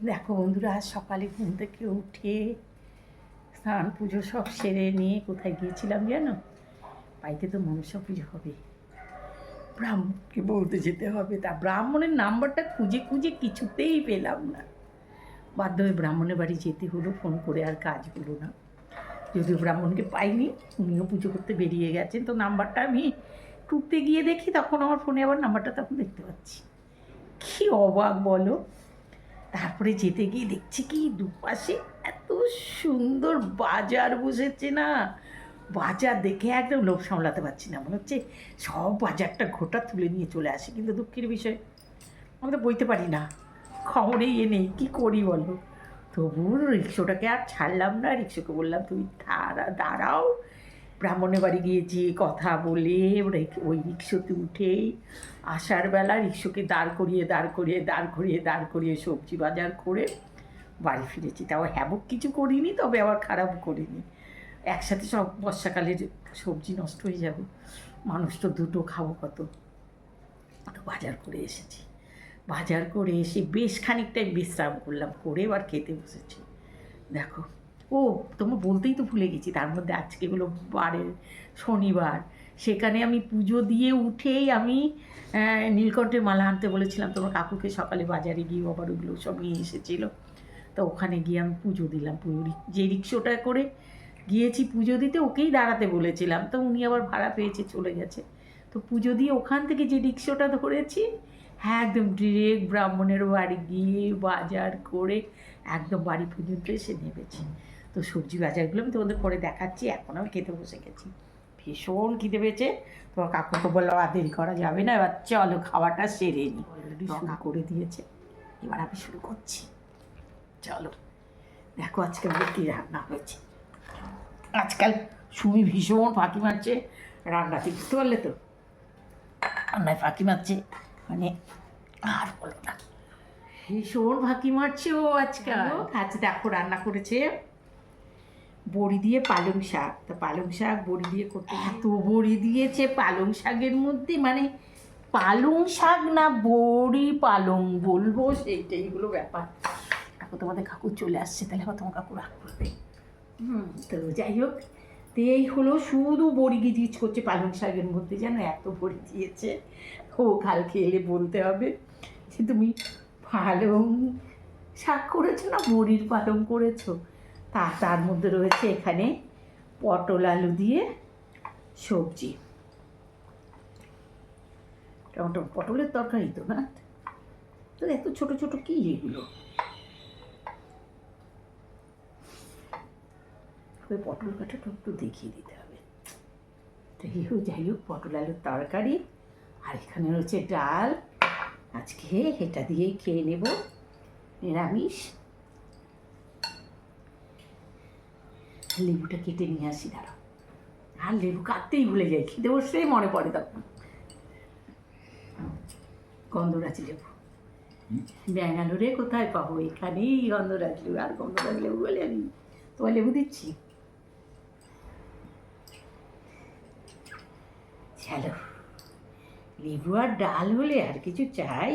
দেখো বন্ধুরা, আজ সকালে ঘুম থেকে উঠে স্নান পুজো সব সেরে নিয়ে কোথায় গিয়েছিলাম জানো? বাড়িতে তো মনসা পুজো হবে, ব্রাহ্মণকে বলতে যেতে হবে। তা ব্রাহ্মণের নাম্বারটা খুঁজে খুঁজে কিছুতেই পেলাম না। বাধ্য হয়ে ব্রাহ্মণের বাড়ি যেতে হলো, ফোন করে আর কাজ হলো না। যদিও ব্রাহ্মণকে পাইনি, উনিও পুজো করতে বেরিয়ে গেছেন। তো নাম্বারটা আমি টুকতে গিয়ে দেখি, তখন আমার ফোনে আবার নাম্বারটা তখন দেখতে পাচ্ছি। কী অবাক বলো! তারপরে যেতে গিয়ে দেখছি কি দুপাশে এত সুন্দর বাজার বসেছে না, বাজার দেখে একদম লোভ সামলাতে পারছি না। মনে হচ্ছে সব বাজারটা ঘোটা তুলে নিয়ে চলে আসে। কিন্তু দুঃখের বিষয়, আমি তো বইতে পারি না, খবরেই এ নেই, কী করি বলো। তবু রিক্সাটাকে আর ছাড়লাম না। রিক্সাকে বললাম তুমি দাঁড়াও, ব্রাহ্মণের বাড়ি গিয়েছি কথা বলে ওই রিক্সাতে উঠেই আসার বেলা রিক্সাকে দাঁড় করিয়ে সবজি বাজার করে বাড়ি ফিরেছি। তাও হ্যাবক কিছু করিনি, তবে আবার খারাপ করিনি। একসাথে সব বর্ষাকালের সবজি নষ্ট হয়ে যাবে, মানুষ তো দুটো খাবো কত। তো বাজার করে এসেছি, বাজার করে এসে বেশ খানিকটাই বিশ্রাম করলাম, করে এবার খেতে বসেছি। দেখো, ও তোমার বলতেই তো ভুলে গেছি, তার মধ্যে আজকে হলো শনিবার। সেখানে আমি পুজো দিয়ে উঠেই আমি নীলকণ্ঠের মালা আনতে বলেছিলাম তোমার কাকুকে, সকালে বাজারে গিয়ে আবার ওগুলো সব নিয়ে এসেছিলো। তো ওখানে গিয়ে আমি পুজো দিলাম। যে রিক্সাটা করে গিয়েছি পুজো দিতে, ওকেই দাঁড়াতে বলেছিলাম, তো উনি আবার ভাড়া পেয়েছে চলে গেছে। তো পুজো দিয়ে ওখান থেকে যে রিক্সাটা ধরেছি, হ্যাঁ একদম ডিরেক্ট ব্রাহ্মণের বাড়ি গিয়ে বাজার করে একদম বাড়ি পর্যন্ত এসে নেমেছি। তো সবজি বাজারগুলো আমি তোমাদের পরে দেখাচ্ছি। এখন আমি খেতে বসে গেছি, ভীষণ খিদে পেয়েছে। তোমার কাকুকে বললো আর দেরি করা যাবে না, এবার চলো খাওয়াটা সেরে নিই। অলরেডি শুরু করে দিয়েছে, এবার আমি শুরু করছি। চলো দেখো আজকে আমাদের কী রান্না হয়েছে। আজকাল সুমি ভীষণ ফাঁকি মারছে রান্নাতে, বুঝতে পারলে তো? রান্নায় ফাঁকি মারছে মানে আর বলো না, ভীষণ ফাঁকি মারছে ও আজকাল। আজ দেখো রান্না করেছে বড়ি দিয়ে পালং শাক। তা পালং শাক বড়ি দিয়ে করতে এত বড়ি দিয়েছে পালং শাকের মধ্যে, মানে পালং শাক না বড়ি পালং বলবো, সেইটাই হলো ব্যাপার। এখন তোমাদের কাকু চলে আসছে, তাহলে আবার তোমার কাকু রাগ করবে। তো যাই হোক, তো এই হলো শুধু বড়ি গিজ করছে পালং শাকের মধ্যে, যেন এত বড়ি দিয়েছে। ও কালকে এলে বলতে হবে যে তুমি পালং শাক করেছো না বড়ির পালং করেছো। তার মধ্যে রয়েছে এখানে পটল আলু দিয়ে সবজি, পটলের তরকারি তো না, তো এত ছোট ছোট কি এগুলো। ওই পটল কাটাটা একটু দেখিয়ে দিতে হবে। তো যাই হোক পটল আলুর তরকারি, আর এখানে রয়েছে ডাল। আজকে এটা দিয়েই খেয়ে নেব, নিরামিষ। লেবুটা কেটে নিয়ে আসি, দাঁড়াও। আর লেবু কাটতেই ভুলে যাই, খেতে বসলেই মনে পড়ে তখন। গন্ধরাজ লেবু ব্যাঙ্গালোরে কোথায় পাবো, এখানেই গন্ধরাজ লেবু। আর গন্ধরাজ লেবু বলে আমি তোমার লেবু দিচ্ছি। চলো, লেবু আর ডাল হলে আর কিছু চাই?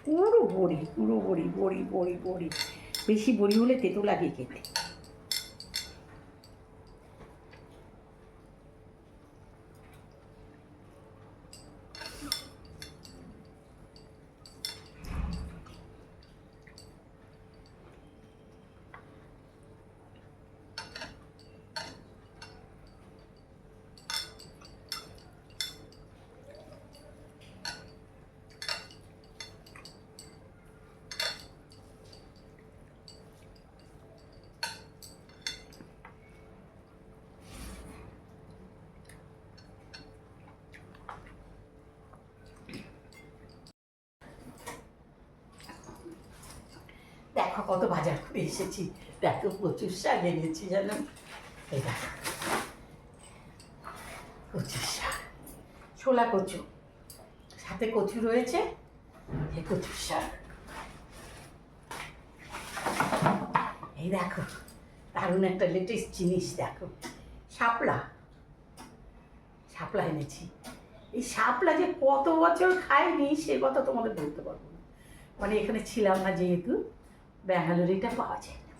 পুরো বড়ি, পুরো বড়ি, বড়ি বড়ি বড়ি। বেশি বড়ি হলে তেতো লাগে খেতে। দেখো কত বাজার করে এসেছি, দেখো প্রচুর শাক এনেছি জানো। এই দেখো প্রচুর শাক, ছোলা কচু, সাথে কচু রয়েছে, এই কচুর শাক। এই দেখো দারুণ একটা লেটেস্ট জিনিস, দেখো শাপলা, শাপলা এনেছি। এই শাপলা যে কত বছর খাইনি সে কথা তোমাদের বলতে পারবো না। মানে এখানে ছিলাম না যেহেতু, ব্যাঙ্গালোরে এটা পাওয়া যায় না।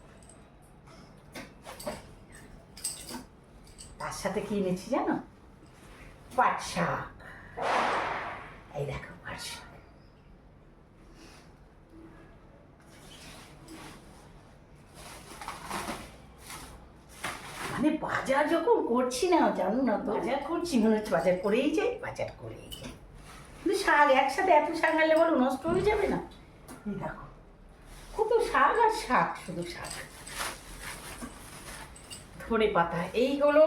তার সাথে কি এনেছি জানো? পাট শাক। এই দেখো পাট শাক। মানে বাজার যখন করছি না, জানো না তো, বাজার করছি মনে হচ্ছে বাজার করেই যাই, বাজার করেই যাই। কিন্তু শাক একসাথে এত শাক আনলে বলো নষ্ট হয়ে যাবে না? এই দেখো কত শাক আর শাক, শুধু শাক। ধনে পাতা, এই হলো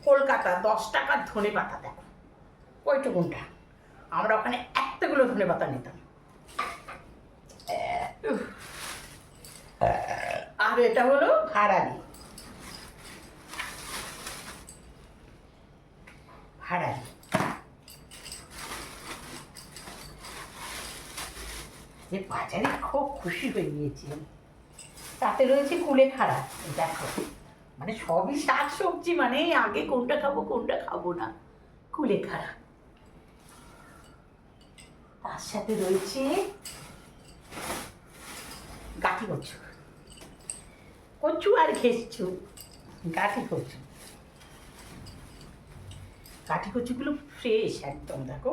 কলকাতা 10 টাকার ধনে পাতা। দেখো কয়টুকুনটা, আমরা ওখানে এতগুলো ধনে পাতা নিতাম। আর এটা হলো ভাড়ালি। ভাড়ালি যে বাজারে খুব খুশি হয়ে গিয়েছি। তাতে রয়েছে কুলেখাড়া। দেখো মানে সবই শাক সবজি, মানে আগে কোনটা খাবো কোনটা খাবো না, কুলেখাড়া। তার সাথে রয়েছে গাঠি কচু। কচু আর ঘেসছু, গাঠি কচু। গাঠি কচুগুলো ফ্রেশ একদম, দেখো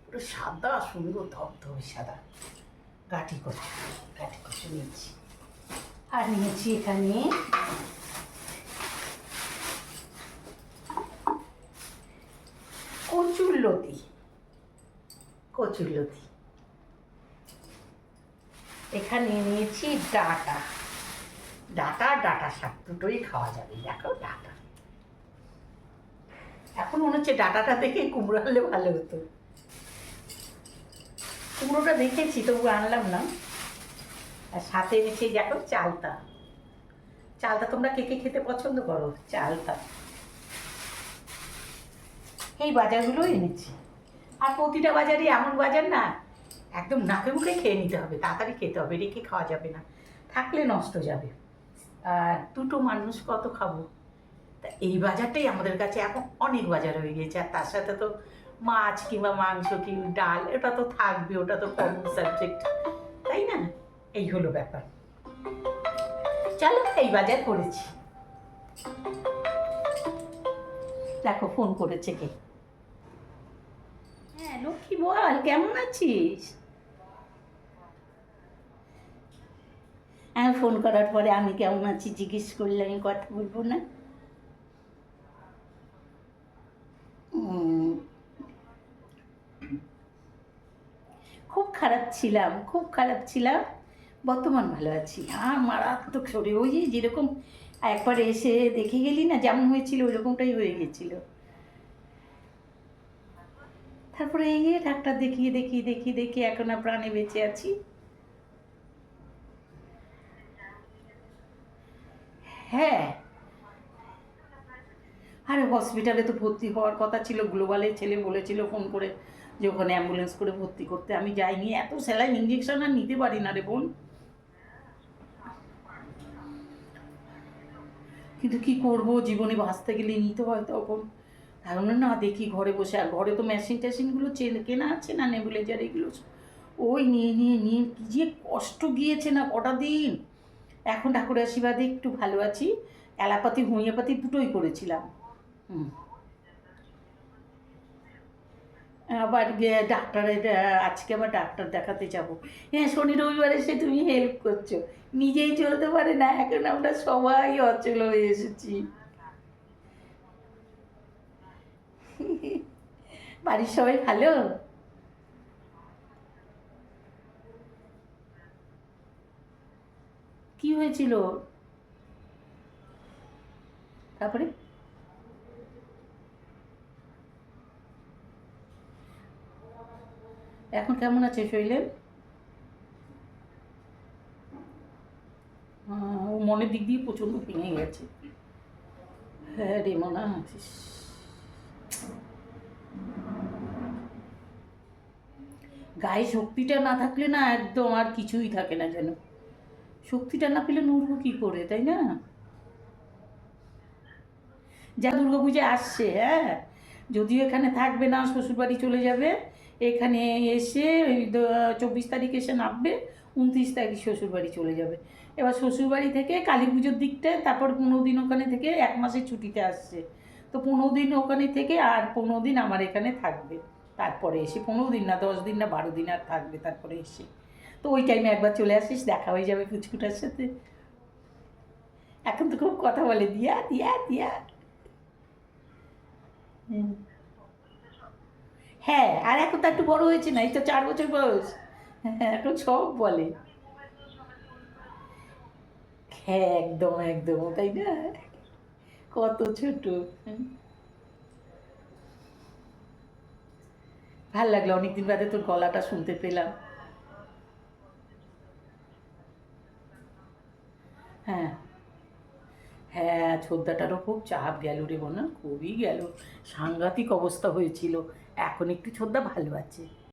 পুরো সাদা, সুন্দর ধবধবে সাদা। গাঠি কচু, গাঠি কচু নিয়েছি। আর নিয়েছি এখানে কচুর লতি। কচুর লতি। এখানে নিয়েছি ডাঁটা। ডাঁটা, ডাঁটা শাক দুটোই খাওয়া যাবে। দেখো ডাঁটা, এখন মনে হচ্ছে ডাঁটাটা দেখে কুমড়ো আনলে ভালো হতো। কুমড়োটা দেখেছি তবু আনলাম না। আর সাথে এনেছি দেখো চালতা। চালতা তোমরা কে কে খেতে পছন্দ করো? চালতা। এই বাজারগুলো এনেছি। আর প্রতিটা বাজারই এমন বাজার না, একদম নাকে মুখে খেয়ে নিতে হবে, তাড়াতাড়ি খেতে হবে, রেখে খাওয়া যাবে না, থাকলে নষ্ট যাবে। আর দুটো মানুষ কত খাবো? তা এই বাজারটাই আমাদের কাছে এখন অনেক বাজার হয়ে গিয়েছে। আর তার সাথে তো মাছ কিংবা মাংস কি ডাল, ওটা তো থাকবে, ওটা তো কমন সাবজেক্ট, তাই না? এই হলো ব্যাপার। চলো এই বাজার করেছি। দেখো ফোন করেছে কে। হ্যাঁ লক্ষ্মী বল, কেমন আছিস? হ্যাঁ, ফোন করার পরে আমি কেমন আছি জিজ্ঞেস করলে আমি কথা বলবো না? খুব খারাপ ছিলাম, খুব খারাপ ছিলাম। বর্তমান ভালো আছি। আর মারাত্মক শরীর, ওই যেরকম একবার এসে দেখে গেলি না যেমন হয়েছিল ওই রকমটাই হয়ে গেছিল। তারপরে এই ডাক্তার দেখিয়ে দেখিয়ে দেখিয়ে দেখিয়ে এখন আর প্রাণে বেঁচে আছি। হ্যাঁ, আরে হসপিটালে তো ভর্তি হওয়ার কথা ছিল। গ্লোবালের ছেলে বলেছিল ফোন করে যে ওখানে অ্যাম্বুলেন্স করে ভর্তি করতে, আমি যাইনি। এত স্যালাইন ইঞ্জেকশন আর নিতে পারি না রে বোন। কিন্তু কি করব, জীবনে বাঁচতে গেলে নিতে হয় তখন। এখন না দেখি ঘরে বসে, আর ঘরে তো মেশিন টেশিনগুলো কেনা আছে না, নেবুলাইজার এগুলো, ওই নিয়ে নিয়ে নিয়ে কী যে কষ্ট গিয়েছে না কটা দিন। এখন ঠাকুরের আশীর্বাদে একটু ভালো আছি। অ্যালোপ্যাথি হোমিওপ্যাথি দুটোই করেছিলাম। হুম। আবার ডাক্তারের, আজকে আবার ডাক্তার দেখাতে যাব। হ্যাঁ, শনি রবিবারে সে তুমি হেল্প করছো, নিজেই চলতে পারে না, এখন আমরা সবাই অচল হয়ে এসেছি। বাড়ির সবাই ভালো? কি হয়েছিল তারপরে? এখন কেমন আছে শৈলেন? ও মনের দিক দিয়ে প্রচণ্ড ভেঙে গেছে। হ্যাঁ রে মনা, গায়ে শক্তিটা না থাকলে না একদম আর কিছুই থাকে না যেন। শক্তিটা না পেলে নড়বো কী করে, তাই না? যা দুর্গাপূজা আসছে, হ্যাঁ যদিও এখানে থাকবে না, শ্বশুরবাড়ি চলে যাবে। এখানে এসে ওই 24 তারিখ এসে নামবে, 29 তারিখ শ্বশুরবাড়ি চলে যাবে। এবার শ্বশুরবাড়ি থেকে কালী পুজোর দিকটায় তারপর 15 দিন ওখানে থেকে 1 মাসের ছুটিতে আসছে। তো 15 দিন ওখানে থেকে আর 15 দিন আমার এখানে থাকবে। তারপরে এসে 15 দিন না, 10 দিন না, 12 দিন আর থাকবে তারপরে এসে। তো ওই টাইমে একবার চলে আসিস, দেখা হয়ে যাবে পুচকুটার সাথে। এখন তো খুব কথা বলে, দিয়া দিয়া দিয়া। হুম। হ্যাঁ, আর এখন তো একটু বড় হয়েছে না, এই তো 4 বছর বয়স। হ্যাঁ, এখন সব বলে। হ্যাঁ, একদম একদম, তাই না? কত ছোট। হুম। ভাল লাগলো, অনেকদিন বাদে তোর গলাটা শুনতে পেলাম। হ্যাঁ, হ্যাঁ, ছোদ্দাটারও খুব চাপ গেল রে বোনা, খুবই গেল। সাংঘাতিক অবস্থা হয়েছিল। এখন একটু ছোদ্দা ভালো আছে।